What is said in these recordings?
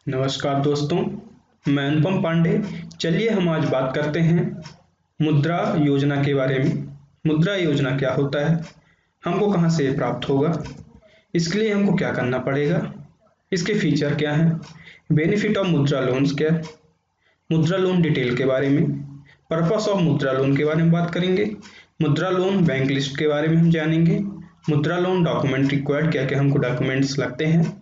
नमस्कार दोस्तों, मैं अनुपम पांडे। चलिए हम आज बात करते हैं मुद्रा योजना के बारे में। मुद्रा योजना क्या होता है, हमको कहाँ से ये प्राप्त होगा, इसके लिए हमको क्या करना पड़ेगा, इसके फीचर क्या हैं, बेनिफिट ऑफ मुद्रा लोन्स क्या है, मुद्रा लोन डिटेल के बारे में, पर्पस ऑफ मुद्रा लोन के बारे में बात करेंगे, मुद्रा लोन बैंक लिस्ट के बारे में हम जानेंगे, मुद्रा लोन डॉक्यूमेंट रिक्वायर्ड क्या क्या हमको डॉक्यूमेंट्स लगते हैं,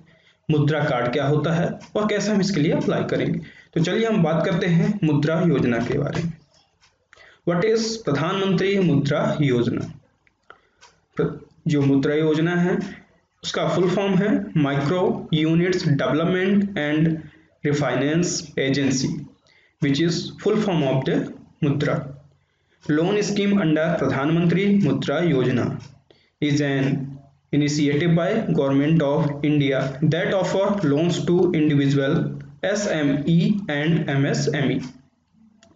मुद्रा कार्ड क्या होता है और कैसे हम इसके लिए अप्लाई करेंगे। तो चलिए हम बात करते हैं मुद्रा योजना के बारे में। व्हाट इज प्रधानमंत्री मुद्रा योजना? जो मुद्रा योजना है उसका फुल फॉर्म है micro units development and refinance agency, which is full form of the मुद्रा लोन स्कीम अंडर प्रधानमंत्री मुद्रा योजना is an initiative by Government of India that offer loans to individual SME and MSME।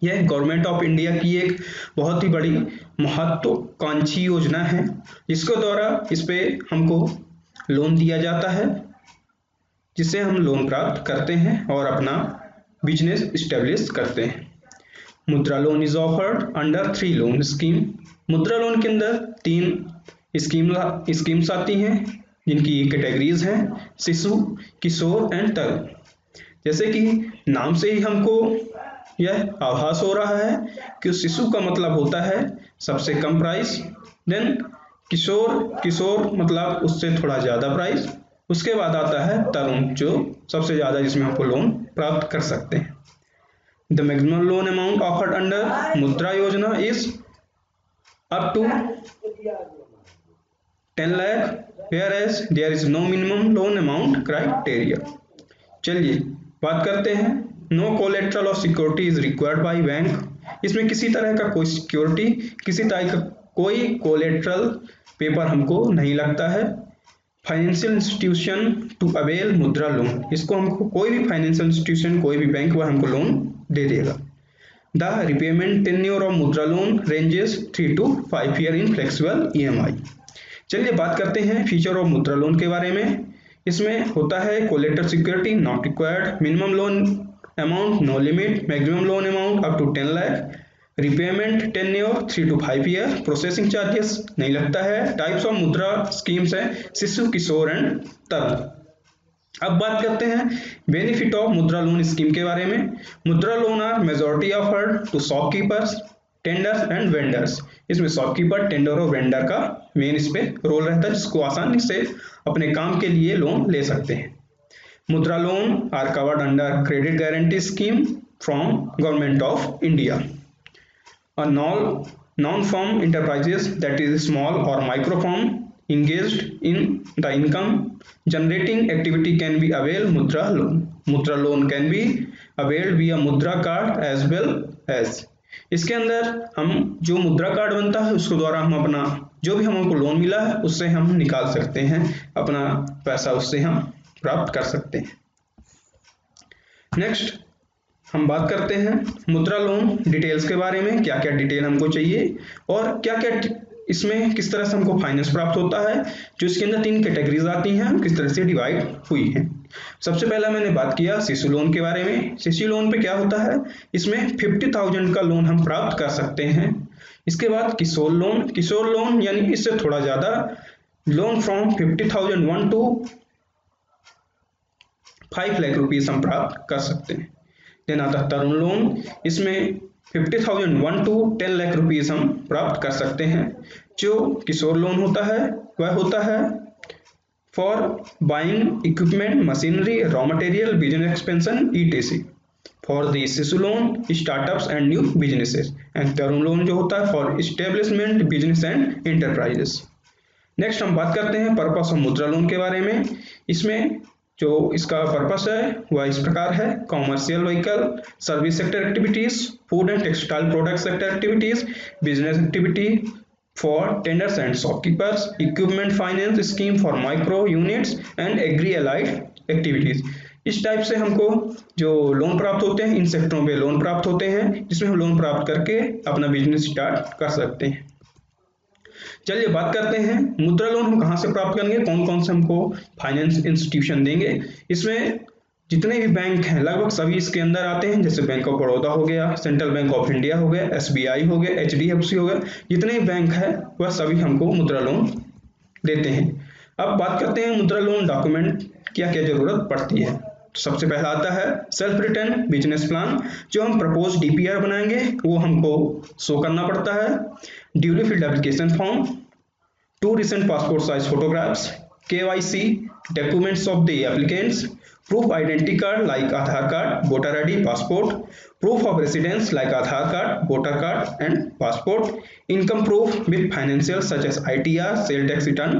यह government of India की एक बहुत ही बड़ी महत्वाकांक्षी योजना है जिसके द्वारा इस पे हमको लोन दिया जाता है, जिससे हम लोन प्राप्त करते हैं और अपना बिजनेस इस्टेब्लिश करते हैं। Mudra loan is offered under 3 loan scheme. मुद्रा लोन के अंदर 3 स्कीम्स आती हैं जिनकी कैटेगरीज हैं शिशु, किशोर एंड तरुण। जैसे कि नाम से ही हमको यह आभास हो रहा है कि शिशु का मतलब होता है सबसे कम प्राइस, देन किशोर मतलब उससे थोड़ा ज़्यादा प्राइस, उसके बाद आता है तरुण जो सबसे ज़्यादा जिसमें हमको लोन प्राप्त कर सकते हैं। The maximum loan amount offered under Mudra Yojana is up to 10 lakh, whereas there is no minimum loan amount criteria। चलिए बात करते हैं नो कोलेट्रल और security is required by bank. इसमें किसी तरह का कोई सिक्योरिटी, किसी तरह का कोई कोलेट्रल पेपर हमको नहीं लगता है। फाइनेंशियल इंस्टीट्यूशन टू अवेल मुद्रा लोन, इसको हमको कोई भी फाइनेंशियल इंस्टीट्यूशन, कोई भी बैंक वह हमको लोन दे देगा। The repayment tenure of Mudra loan ranges 3 to 5 year in flexible EMI। चलिए बात करते हैं फीचर ऑफ मुद्रा लोन के बारे में। इसमें होता है collateral security not required, minimum loan amount no limit, maximum loan amount up to 10 lakh, repayment tenure 3 to 5 year, processing charges नहीं लगता है। टाइप्स ऑफ मुद्रा स्कीम्स है शिशु, किशोर एंड तरुण। अब बात करते हैं benefit of Mudra loan scheme के बारे में। Mudra loan are majority offered to shopkeepers, tenders and vendors. इसमें शॉपकीपर, टेंडर और वेंडर का मेन इस पे रोल रहता है, जिसको आसानी से अपने काम के लिए लोन ले सकते हैं। Mudra loan are covered under credit guarantee scheme from government of India. Non farm enterprises that is small और micro firm engaged in the income generating activity can be avail mudra loan। mudra loan can be availed via mudra card as well as। इसके अंदर हम जो मुद्रा card बनता है उसके द्वारा हम अपना जो भी हमको लोन मिला है उससे हम निकाल सकते हैं, अपना पैसा उससे हम प्राप्त कर सकते हैं। नेक्स्ट हम बात करते हैं मुद्रा लोन डिटेल्स के बारे में, क्या क्या डिटेल हमको चाहिए और क्या क्या इसमें किस तरह से हमको फाइनेंस प्राप्त होता है। जो इसके अंदर 3 कैटेगरीज आती हैं किस तरह से डिवाइड हुई हैं। सबसे पहला मैंने बात किया शिशु लोन के बारे में। शिशु लोन पे क्या होता है, इसमें 50,000 का लोन हम प्राप्त कर सकते हैं। इसके बाद किशोर लोन यानी इससे थोड़ा ज्यादा loan from 50,000 1 to 5 lakh rupees हम प्राप्त कर सकते हैं। देन आता तरुण लोन, इसमें 50,000 1 to 10 लाख रुपीज हम प्राप्त कर सकते हैं। जो किशोर लोन होता है वह होता है for buying equipment, machinery, raw material, business expansion ETC। For the Shishu loan startups and new businesses. And Tarun loan जो होता है for establishment business and enterprises. Next हम बात करते हैं पर्पस ऑफ मुद्रा लोन के बारे में। इसमें जो इसका पर्पस है वह इस प्रकार है commercial vehicle, service sector activities, food and textile product sector activities, business activity for tenders and shopkeepers, equipment finance scheme for micro units and agri allied activities. इस टाइप से हमको जो लोन प्राप्त होते हैं इन सेक्टरों पे लोन प्राप्त होते हैं, जिसमें हम लोन प्राप्त करके अपना बिजनेस स्टार्ट कर सकते हैं। चलिए बात करते हैं मुद्रा लोन हम कहाँ से प्राप्त करेंगे, कौन कौन से हमको फाइनेंस इंस्टीट्यूशन देंगे। इसमें जितने भी बैंक हैं लगभग सभी इसके अंदर आते हैं, जैसे बैंक ऑफ बड़ौदा हो गया, सेंट्रल बैंक ऑफ इंडिया हो गया, SBI हो गया, HDFC हो गया, जितने भी बैंक है वह सभी हमको मुद्रा लोन देते हैं। अब बात करते हैं मुद्रा लोन डॉक्यूमेंट क्या क्या जरूरत पड़ती है। तो सबसे पहला आता है सेल्फ रिटर्न बिजनेस प्लान, जो हम प्रपोज DPR बनाएंगे वो हमको शो करना पड़ता है। Duly field application form, 2 recent passport size photographs, KYC documents of the applicants, proof identity card like Aadhaar card, voter ID, passport, proof of residence like Aadhaar card, voter card and passport, income proof with financial such as ITR, sale tax return।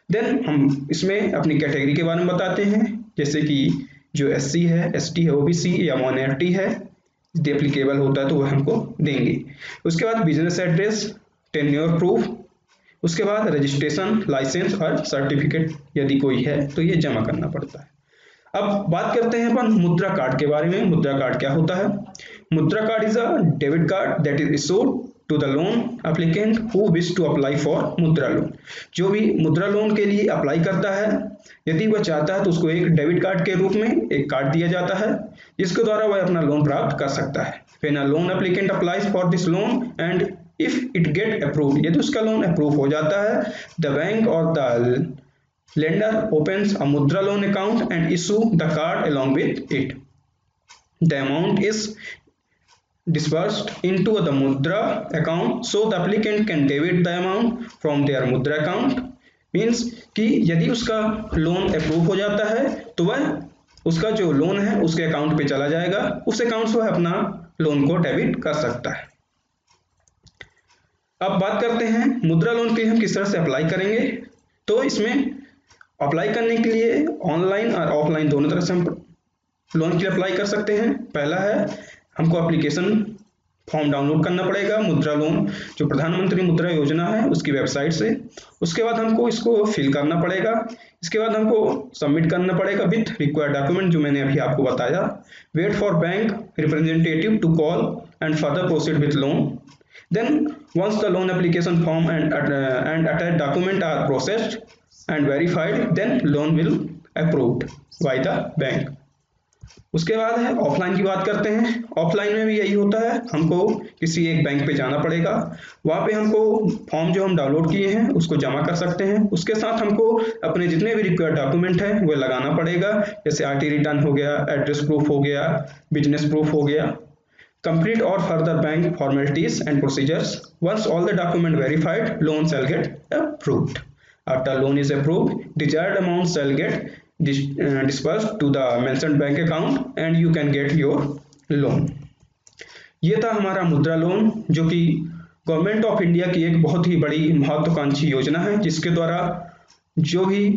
Then हम इसमें अपनी category के बारे में बताते हैं, जैसे कि जो SC है, ST है, OBC या माइनॉरिटी है, यदि एप्लीकेबल होता है तो वह हमको देंगे। उसके बाद बिजनेस एड्रेस, टेन्योर प्रूफ, उसके बाद रजिस्ट्रेशन, लाइसेंस और सर्टिफिकेट यदि कोई है तो ये जमा करना पड़ता है। अब बात करते हैं अपन मुद्रा कार्ड के बारे में। मुद्रा कार्ड क्या होता है? Mudra card is a debit card that is issued to the loan applicant who wish to apply for Mudra loan. जो भी मुद्रा लोन के लिए अप्लाई करता है, यदि वह चाहता है तो उसको एक डेबिट कार्ड के रूप में एक कार्ड दिया जाता है, जिसके द्वारा वह अपना लोन प्राप्त कर सकता है। When a loan applicant applies for this loan and if it get approved, यदि उसका लोन अप्रूव हो जाता है, द बैंक और द लेंडर ओपन्स अ मुद्रा loan account and issue the card along with it. The amount is disbursed into the mudra account so the applicant can debit the amount from their mudra account. Means कि यदि उसका loan approve हो जाता है तो वह उसका जो लोन है उसके अकाउंट पे चला जाएगा, उस अकाउंट से वह अपना लोन को डेबिट कर सकता है। अब बात करते हैं मुद्रा लोन के लिए हम किस तरह से अप्लाई करेंगे। तो इसमें अप्लाई करने के लिए ऑनलाइन और ऑफलाइन दोनों तरह से हम लोन के लिए अप्लाई कर सकते हैं। पहला है हमको एप्लीकेशन फॉर्म डाउनलोड करना पड़ेगा मुद्रा लोन जो प्रधानमंत्री मुद्रा योजना है उसकी वेबसाइट से। उसके बाद हमको इसको फिल करना पड़ेगा। इसके बाद हमको सबमिट करना पड़ेगा विथ रिक्वायर्ड डॉक्यूमेंट जो मैंने अभी आपको बताया। Wait for bank representative to call and further proceed with loan. Then once the loan application form and attached document are processed and verified, then loan will approved by the bank. उसके बाद है offline की बात करते हैं। Offline में भी यही होता है, हमको किसी एक बैंक पे जाना पड़ेगा, वहाँ पे हमको फॉर्म जो हम डाउनलोड किए हैं उसको जमा कर सकते हैं। उसके साथ हमको अपने जितने भी रिक्वायर्ड डॉक्यूमेंट हैं वो लगाना पड़ेगा, जैसे RT रिटर्न हो गया, एड्रेस प्रूफ हो गया, बिजनेस प्रूफ हो गया। Complete all further bank formalities and procedures. Once all the document verified, loan shall get approved. After loan is approved, desired amount shall get disbursed to the mentioned bank account and you can get your loan. ये था हमारा मुद्रा loan जो कि government of India की एक बहुत ही बड़ी महत्वाकांक्षी योजना है, जिसके द्वारा जो भी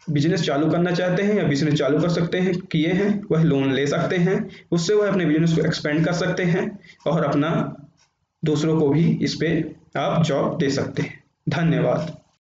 बिजनेस चालू करना चाहते हैं या बिजनेस चालू कर सकते हैं किए हैं वह लोन ले सकते हैं, उससे वह अपने बिजनेस को एक्सपेंड कर सकते हैं और अपना दूसरों को भी इस पे आप जॉब दे सकते हैं। धन्यवाद।